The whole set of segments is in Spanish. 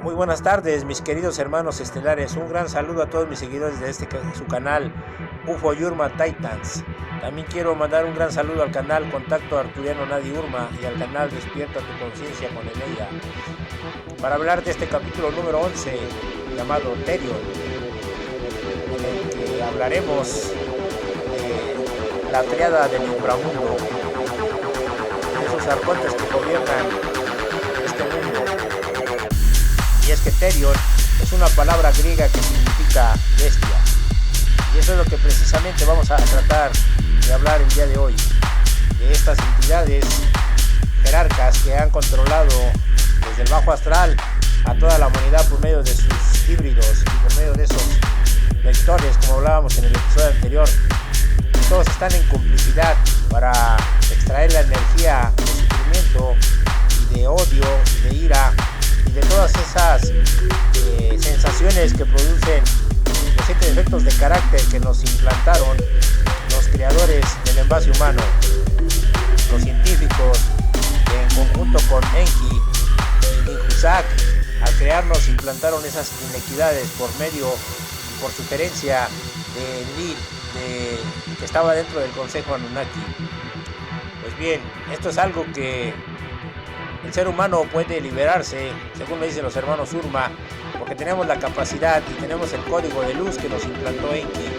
Muy buenas tardes, mis queridos hermanos estelares. Un gran saludo a todos mis seguidores de su canal UFO Yurma Titans. También quiero mandar un gran saludo al canal Contacto Arturiano Nadi Urma y al canal Despierta tu Conciencia con Eneya, para hablar de este capítulo número 11 llamado Therion, en el que hablaremos de la triada del inframundo, de esos arcontes que gobiernan este mundo. Y es que Therion es una palabra griega que significa bestia. Y eso es lo que precisamente vamos a tratar de hablar el día de hoy. De estas entidades jerarcas que han controlado desde el bajo astral a toda la humanidad por medio de sus híbridos y por medio de esos vectores, como hablábamos en el episodio anterior. Todos están en complicidad para extraer la energía de sufrimiento y de odio y de ira y de todas esas sensaciones que producen los 7 defectos de carácter que nos implantaron los creadores del envase humano, los científicos que en conjunto con Enki y Ninhursag al crearnos implantaron esas inequidades por sugerencia de Enlil, que estaba dentro del Consejo Anunnaki. Pues bien, esto es algo que el ser humano puede liberarse, según me dicen los hermanos Urma, porque tenemos la capacidad y tenemos el código de luz que nos implantó Enki,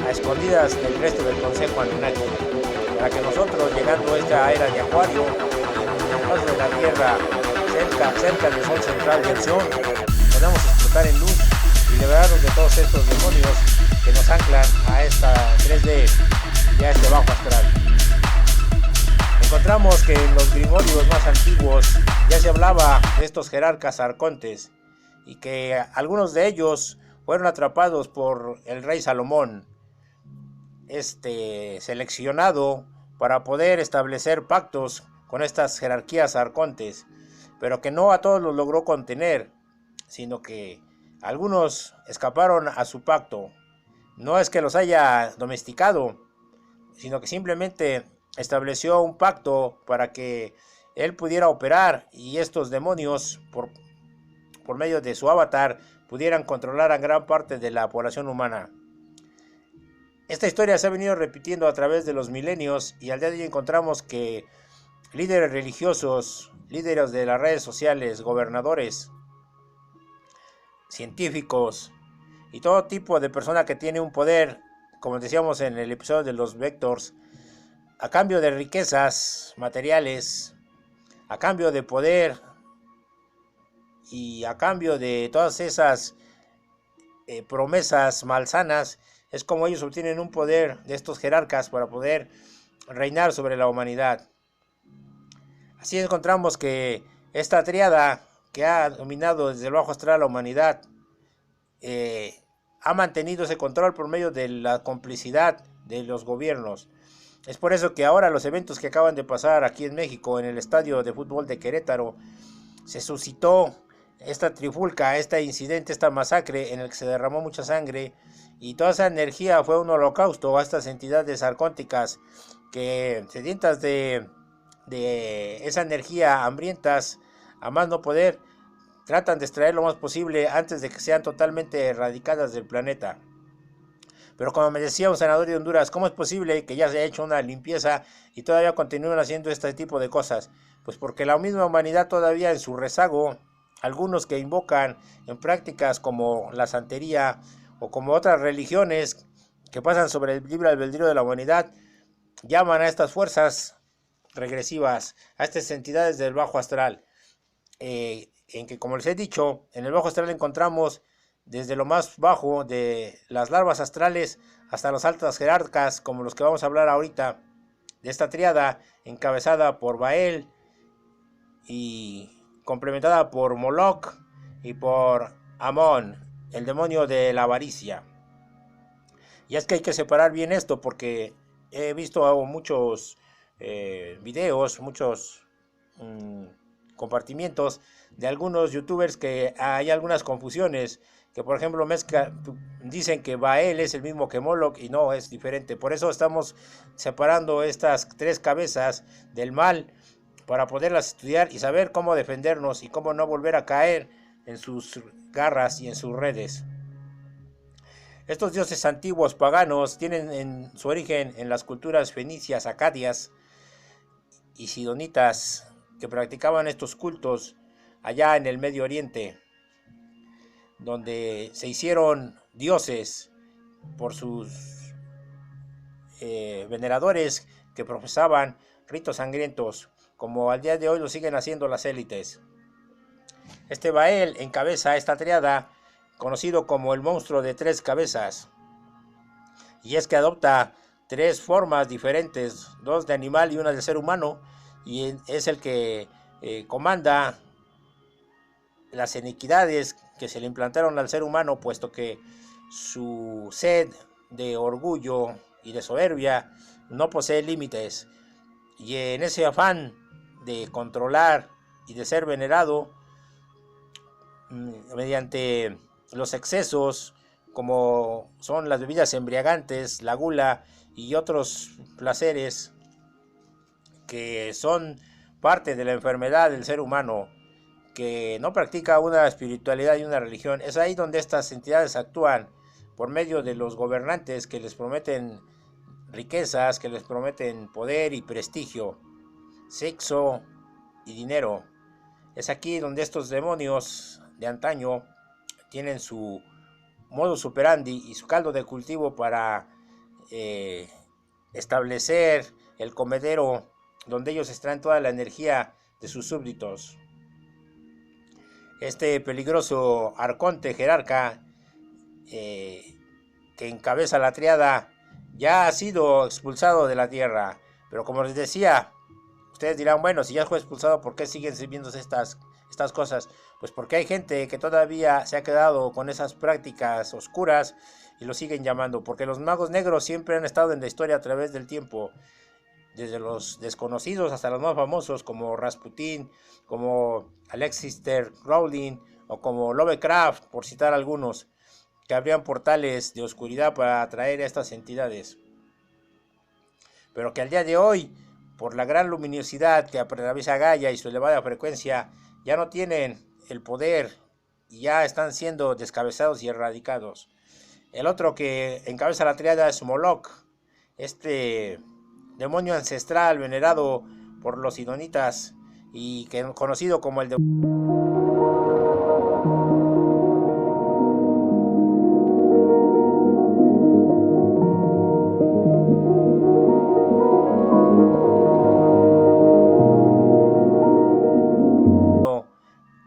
a escondidas del resto del Consejo Anunnaki, para que nosotros, llegando a esta era de Acuario, en el paso de la Tierra, cerca del Sol Central del Sol, podamos explotar en luz y liberarnos de todos estos demonios que nos anclan a esta 3D y a este bajo astral. Encontramos que en los grimorios más antiguos ya se hablaba de estos jerarcas arcontes y que algunos de ellos fueron atrapados por el rey Salomón, seleccionado para poder establecer pactos con estas jerarquías arcontes, pero que no a todos los logró contener, sino que algunos escaparon a su pacto. No es que los haya domesticado, sino que simplemente estableció un pacto para que él pudiera operar y estos demonios, por medio de su avatar, pudieran controlar a gran parte de la población humana. Esta historia se ha venido repitiendo a través de los milenios y al día de hoy encontramos que líderes religiosos, líderes de las redes sociales, gobernadores, científicos y todo tipo de persona que tiene un poder, como decíamos en el episodio de los Vectors, a cambio de riquezas materiales, a cambio de poder y a cambio de todas esas promesas malsanas, es como ellos obtienen un poder de estos jerarcas para poder reinar sobre la humanidad. Así encontramos que esta triada que ha dominado desde el bajo astral a la humanidad ha mantenido ese control por medio de la complicidad de los gobiernos. Es por eso que ahora los eventos que acaban de pasar aquí en México, en el estadio de fútbol de Querétaro, se suscitó esta trifulca, este incidente, esta masacre en el que se derramó mucha sangre y toda esa energía fue un holocausto a estas entidades arcónticas que, sedientas de esa energía, hambrientas a más no poder, tratan de extraer lo más posible antes de que sean totalmente erradicadas del planeta. Pero como me decía un senador de Honduras, ¿cómo es posible que ya se haya hecho una limpieza y todavía continúen haciendo este tipo de cosas? Pues porque la misma humanidad todavía en su rezago, algunos que invocan en prácticas como la santería o como otras religiones que pasan sobre el libre albedrío de la humanidad, llaman a estas fuerzas regresivas, a estas entidades del bajo astral, en que, como les he dicho, en el bajo astral encontramos desde lo más bajo de las larvas astrales hasta las altas jerarcas, como los que vamos a hablar ahorita, de esta triada encabezada por Baal y complementada por Moloch y por Amón, el demonio de la avaricia. Y es que hay que separar bien esto, porque he visto muchos videos, muchos compartimientos de algunos youtubers que hay algunas confusiones, que por ejemplo dicen que Baal es el mismo que Moloch y no, es diferente. Por eso estamos separando estas 3 cabezas del mal para poderlas estudiar y saber cómo defendernos y cómo no volver a caer en sus garras y en sus redes. Estos dioses antiguos paganos tienen en su origen en las culturas fenicias, acadias y sidonitas que practicaban estos cultos allá en el Medio Oriente, donde se hicieron dioses por sus veneradores que profesaban ritos sangrientos, como al día de hoy lo siguen haciendo las élites. Este Baal encabeza esta triada, conocido como el monstruo de tres cabezas, y es que adopta tres formas diferentes, dos de animal y una de ser humano, y es el que comanda las iniquidades que se le implantaron al ser humano, puesto que su sed de orgullo y de soberbia no posee límites, y en ese afán de controlar y de ser venerado mediante los excesos, como son las bebidas embriagantes, la gula y otros placeres que son parte de la enfermedad del ser humano, que no practica una espiritualidad y una religión. Es ahí donde estas entidades actúan por medio de los gobernantes que les prometen riquezas, que les prometen poder y prestigio, sexo y dinero. Es aquí donde estos demonios de antaño tienen su modus operandi y su caldo de cultivo para establecer el comedero donde ellos extraen toda la energía de sus súbditos. Este peligroso arconte jerarca que encabeza la triada ya ha sido expulsado de la tierra, pero como les decía, ustedes dirán, bueno, si ya fue expulsado, ¿por qué siguen viendo estas cosas? Pues porque hay gente que todavía se ha quedado con esas prácticas oscuras y lo siguen llamando, porque los magos negros siempre han estado en la historia a través del tiempo, desde los desconocidos hasta los más famosos como Rasputín, como Aleister Crowley o como Lovecraft, por citar algunos, que abrían portales de oscuridad para atraer a estas entidades, pero que al día de hoy, por la gran luminosidad que atraviesa Gaia y su elevada frecuencia, ya no tienen el poder y ya están siendo descabezados y erradicados. El otro que encabeza la triada es Moloch, este demonio ancestral venerado por los sidonitas y que conocido como el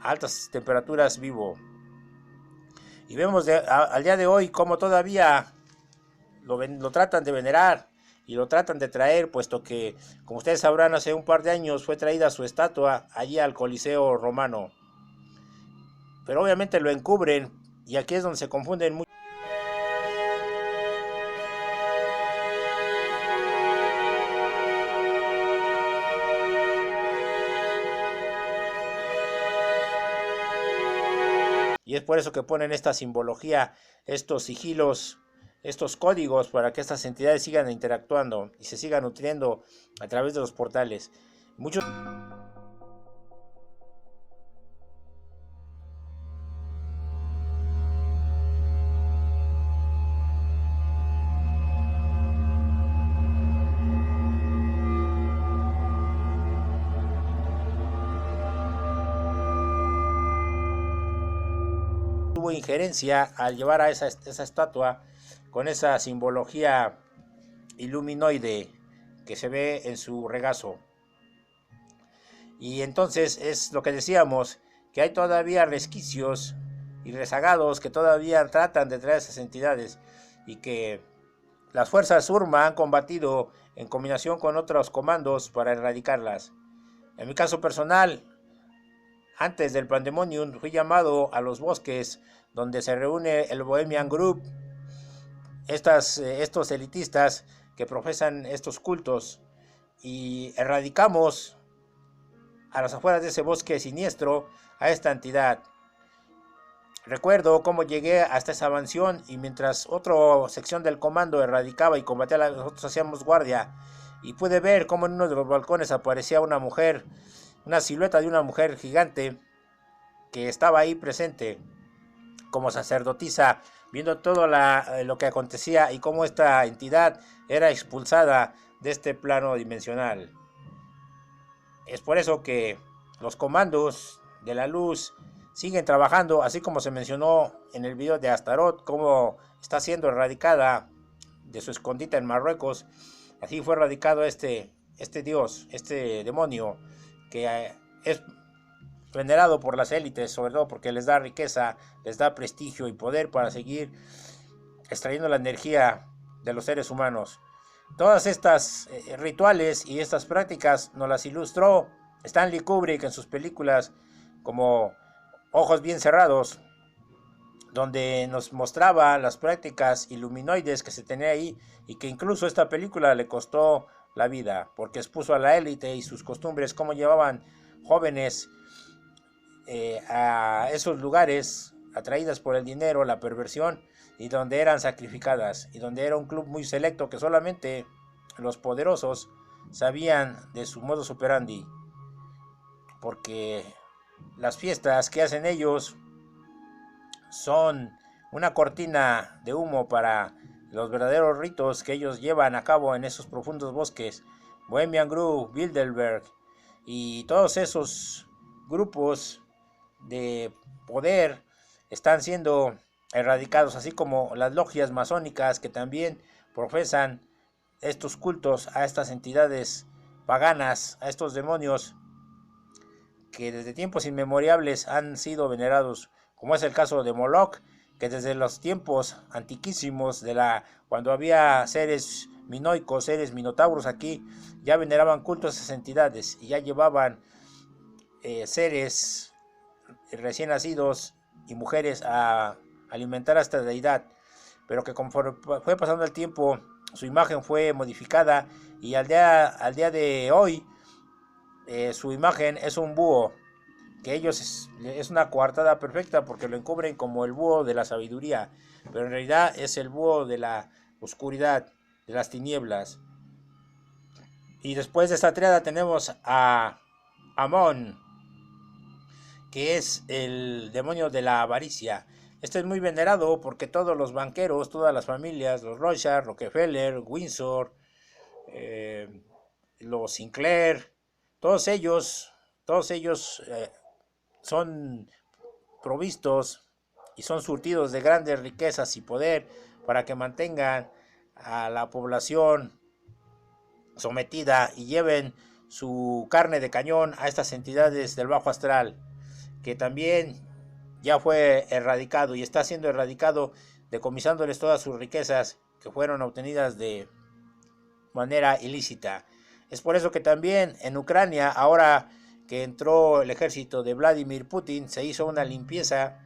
altas temperaturas vivo. Y vemos al día de hoy cómo todavía lo tratan de venerar y lo tratan de traer, puesto que, como ustedes sabrán, hace un par de años fue traída su estatua allí al Coliseo Romano. Pero obviamente lo encubren y aquí es donde se confunden mucho. Y es por eso que ponen esta simbología, estos sigilos, estos códigos, para que estas entidades sigan interactuando y se sigan nutriendo a través de los portales. Muchos tuvo injerencia al llevar a esa estatua con esa simbología iluminoide que se ve en su regazo. Y entonces es lo que decíamos, que hay todavía resquicios y rezagados que todavía tratan de traer esas entidades y que las fuerzas Surma han combatido en combinación con otros comandos para erradicarlas. En mi caso personal, antes del Pandemonium, fui llamado a los bosques donde se reúne el Bohemian Group, estos elitistas que profesan estos cultos, y erradicamos a las afueras de ese bosque siniestro a esta entidad. Recuerdo cómo llegué hasta esa mansión y mientras otra sección del comando erradicaba y combatía, nosotros hacíamos guardia y pude ver cómo en uno de los balcones aparecía una mujer, una silueta de una mujer gigante que estaba ahí presente como sacerdotisa, viendo todo lo que acontecía y cómo esta entidad era expulsada de este plano dimensional. Es por eso que los comandos de la luz siguen trabajando, así como se mencionó en el video de Astaroth, cómo está siendo erradicada de su escondite en Marruecos. Así fue erradicado este dios, este demonio, que es venerado por las élites, sobre todo porque les da riqueza, les da prestigio y poder para seguir extrayendo la energía de los seres humanos. Todas estas rituales y estas prácticas nos las ilustró Stanley Kubrick en sus películas como Ojos bien cerrados, donde nos mostraba las prácticas iluminoides que se tenía ahí y que incluso esta película le costó la vida, porque expuso a la élite y sus costumbres, cómo llevaban jóvenes a esos lugares atraídas por el dinero, la perversión, y donde eran sacrificadas, y donde era un club muy selecto que solamente los poderosos sabían de su modus operandi, porque las fiestas que hacen ellos son una cortina de humo para los verdaderos ritos que ellos llevan a cabo en esos profundos bosques. Bohemian Grove, Bilderberg y todos esos grupos de poder están siendo erradicados, así como las logias masónicas que también profesan estos cultos a estas entidades paganas, a estos demonios que desde tiempos inmemorables han sido venerados, como es el caso de Moloch, que desde los tiempos antiquísimos, cuando había seres minoicos, seres minotauros aquí, ya veneraban cultos a esas entidades y ya llevaban seres recién nacidos y mujeres a alimentar a esta deidad, pero que conforme fue pasando el tiempo, su imagen fue modificada y al día de hoy su imagen es un búho, que ellos es una coartada perfecta porque lo encubren como el búho de la sabiduría, pero en realidad es el búho de la oscuridad, de las tinieblas. Y después de esta triada tenemos a Amón, que es el demonio de la avaricia. Este es muy venerado porque todos los banqueros, todas las familias, los Rothschild, Rockefeller, Windsor, los Sinclair, todos ellos son provistos y son surtidos de grandes riquezas y poder para que mantengan a la población sometida y lleven su carne de cañón a estas entidades del bajo astral, que también ya fue erradicado y está siendo erradicado, decomisándoles todas sus riquezas que fueron obtenidas de manera ilícita. Es por eso que también en Ucrania, ahora que entró el ejército de Vladimir Putin, se hizo una limpieza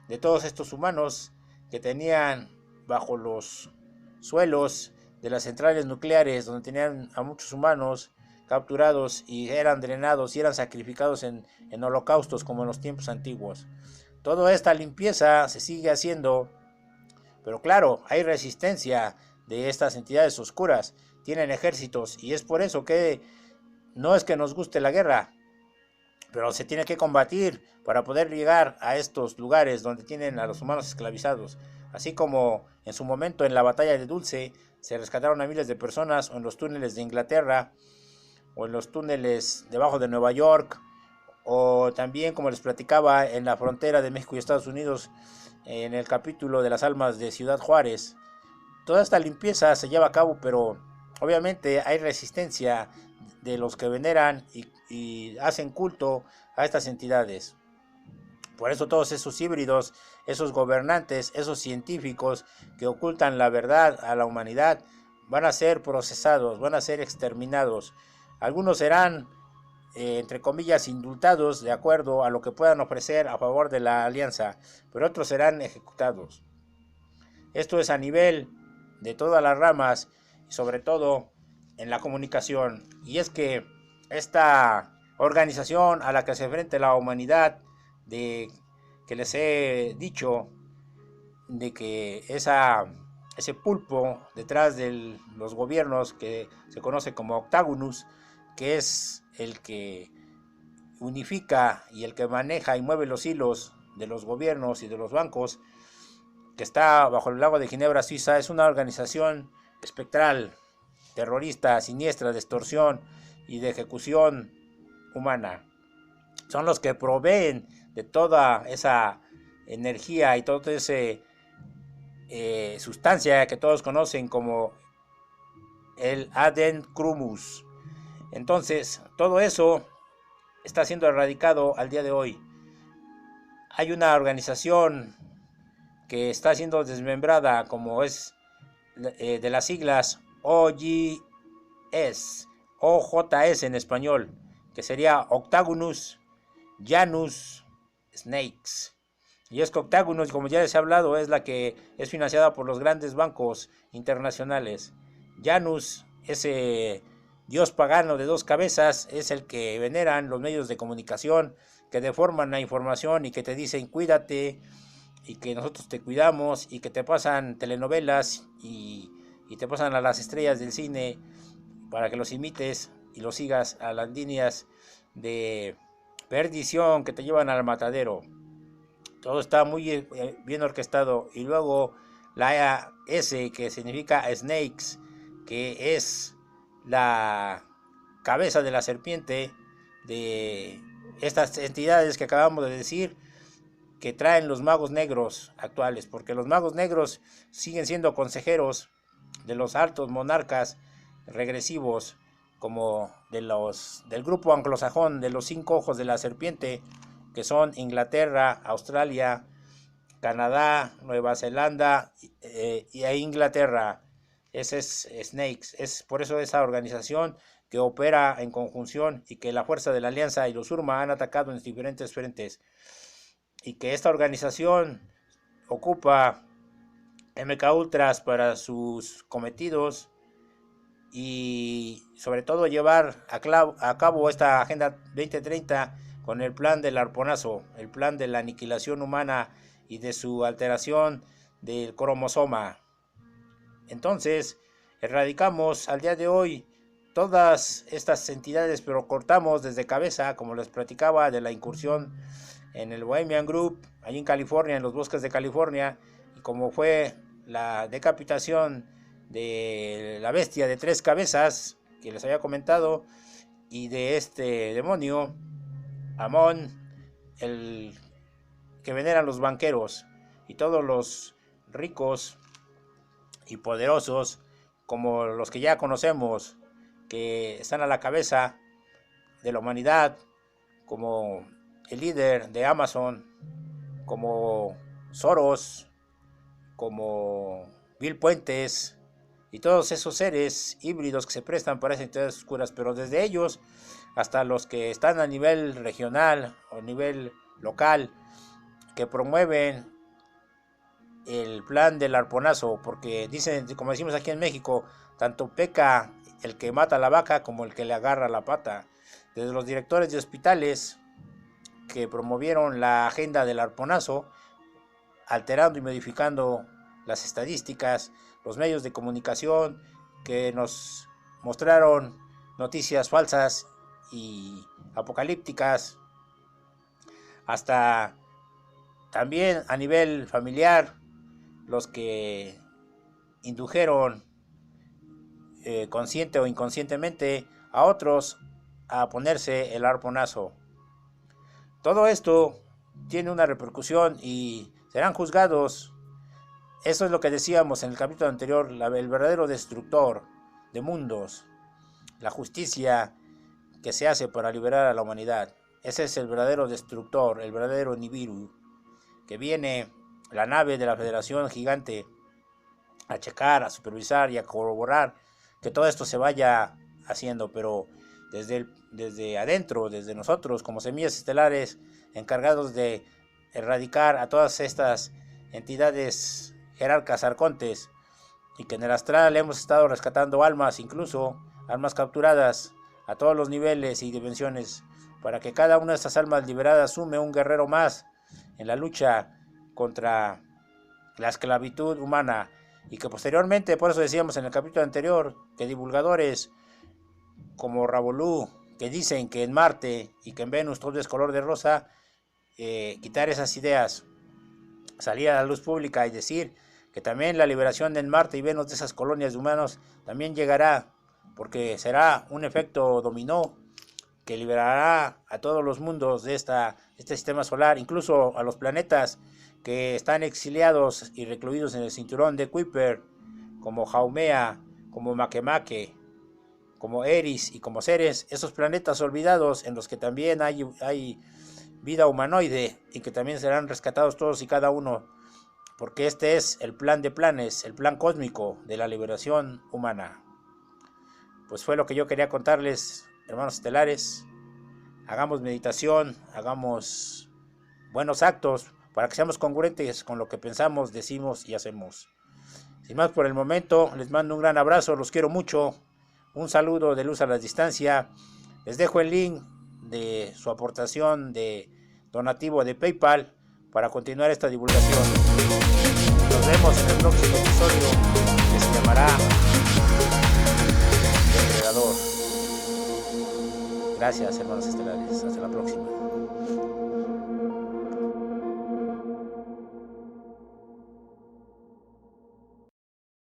de todos estos humanos que tenían bajo los suelos de las centrales nucleares, donde tenían a muchos humanos capturados y eran drenados y eran sacrificados en holocaustos como en los tiempos antiguos. Toda esta limpieza se sigue haciendo, pero claro, hay resistencia de estas entidades oscuras, tienen ejércitos y es por eso que no es que nos guste la guerra, pero se tiene que combatir para poder llegar a estos lugares donde tienen a los humanos esclavizados, así como en su momento en la batalla de Dulce se rescataron a miles de personas, o en los túneles de Inglaterra, o en los túneles debajo de Nueva York, o también, como les platicaba, en la frontera de México y Estados Unidos, en el capítulo de las almas de Ciudad Juárez. Toda esta limpieza se lleva a cabo, pero obviamente hay resistencia de los que veneran y hacen culto a estas entidades. Por eso todos esos híbridos, esos gobernantes, esos científicos que ocultan la verdad a la humanidad, van a ser procesados, van a ser exterminados. Algunos serán, entre comillas, indultados de acuerdo a lo que puedan ofrecer a favor de la alianza, pero otros serán ejecutados. Esto es a nivel de todas las ramas y sobre todo en la comunicación. Y es que esta organización a la que se enfrenta la humanidad, de que les he dicho de que esa ese pulpo detrás de los gobiernos que se conoce como Octagonus, que es el que unifica y el que maneja y mueve los hilos de los gobiernos y de los bancos, que está bajo el lago de Ginebra, Suiza. Es una organización espectral, terrorista, siniestra, de extorsión y de ejecución humana. Son los que proveen de toda esa energía y toda esa sustancia que todos conocen como el adenochromus. Entonces, todo eso está siendo erradicado al día de hoy. Hay una organización que está siendo desmembrada, como es de las siglas OJS en español, que sería Octagonus Janus Snakes. Y es que Octagonus, como ya les he hablado, es la que es financiada por los grandes bancos internacionales. Janus, ese dios pagano de dos cabezas, es el que veneran los medios de comunicación, que deforman la información y que te dicen cuídate, y que nosotros te cuidamos, y que te pasan telenovelas y te pasan a las estrellas del cine para que los imites y los sigas a las líneas de perdición que te llevan al matadero. Todo está muy bien orquestado. Y luego la S, que significa snakes, que es la cabeza de la serpiente de estas entidades que acabamos de decir, que traen los magos negros actuales, porque los magos negros siguen siendo consejeros de los altos monarcas regresivos, como del grupo anglosajón, de los 5 ojos de la serpiente, que son Inglaterra, Australia, Canadá, Nueva Zelanda e Inglaterra. Ese es Snakes. Es por eso esa organización que opera en conjunción, y que la fuerza de la Alianza y los URMA han atacado en diferentes frentes, y que esta organización ocupa MK Ultras para sus cometidos, y sobre todo llevar a cabo esta Agenda 2030 con el plan del arponazo, el plan de la aniquilación humana y de su alteración del cromosoma. Entonces, erradicamos al día de hoy todas estas entidades, pero cortamos desde cabeza, como les platicaba, de la incursión en el Bohemian Group, allí en California, en los bosques de California, y como fue la decapitación de la bestia de 3 cabezas que les había comentado, y de este demonio Amón, el que veneran los banqueros y todos los ricos y poderosos, como los que ya conocemos, que están a la cabeza de la humanidad, como el líder de Amazon, como Soros, como Bill Puentes, y todos esos seres híbridos que se prestan para esas entidades oscuras, pero desde ellos hasta los que están a nivel regional o nivel local, que promueven el plan del arponazo, porque dicen, como decimos aquí en México, tanto peca el que mata la vaca como el que le agarra la pata. Desde los directores de hospitales que promovieron la agenda del arponazo, alterando y modificando las estadísticas, los medios de comunicación que nos mostraron noticias falsas y apocalípticas, hasta también a nivel familiar, los que indujeron consciente o inconscientemente a otros a ponerse el arponazo. Todo esto tiene una repercusión y serán juzgados. Eso es lo que decíamos en el capítulo anterior, el verdadero destructor de mundos, la justicia que se hace para liberar a la humanidad. Ese es el verdadero destructor, el verdadero Nibiru, que viene la nave de la Federación Gigante a checar, a supervisar y a corroborar que todo esto se vaya haciendo, pero desde adentro, desde nosotros como semillas estelares, encargados de erradicar a todas estas entidades jerarcas arcontes, y que en el astral hemos estado rescatando almas, incluso almas capturadas a todos los niveles y dimensiones, para que cada una de estas almas liberadas sume un guerrero más en la lucha contra la esclavitud humana, y que posteriormente, por eso decíamos en el capítulo anterior, que divulgadores como Ravolú, que dicen que en Marte y que en Venus todo es color de rosa, quitar esas ideas, salir a la luz pública y decir que también la liberación en Marte y Venus de esas colonias de humanos también llegará, porque será un efecto dominó que liberará a todos los mundos de este sistema solar, incluso a los planetas que están exiliados y recluidos en el cinturón de Kuiper, como Haumea, como Makemake, como Eris y como Ceres, esos planetas olvidados en los que también hay vida humanoide y que también serán rescatados todos y cada uno, porque este es el plan de planes, el plan cósmico de la liberación humana. Pues fue lo que yo quería contarles, hermanos estelares. Hagamos meditación, hagamos buenos actos para que seamos congruentes con lo que pensamos, decimos y hacemos. Sin más por el momento, les mando un gran abrazo, los quiero mucho. Un saludo de luz a la distancia. Les dejo el link de su aportación de donativo de PayPal para continuar esta divulgación. Nos vemos en el próximo episodio que se llamará Depredador. Gracias, hermanos estelares. Hasta la próxima.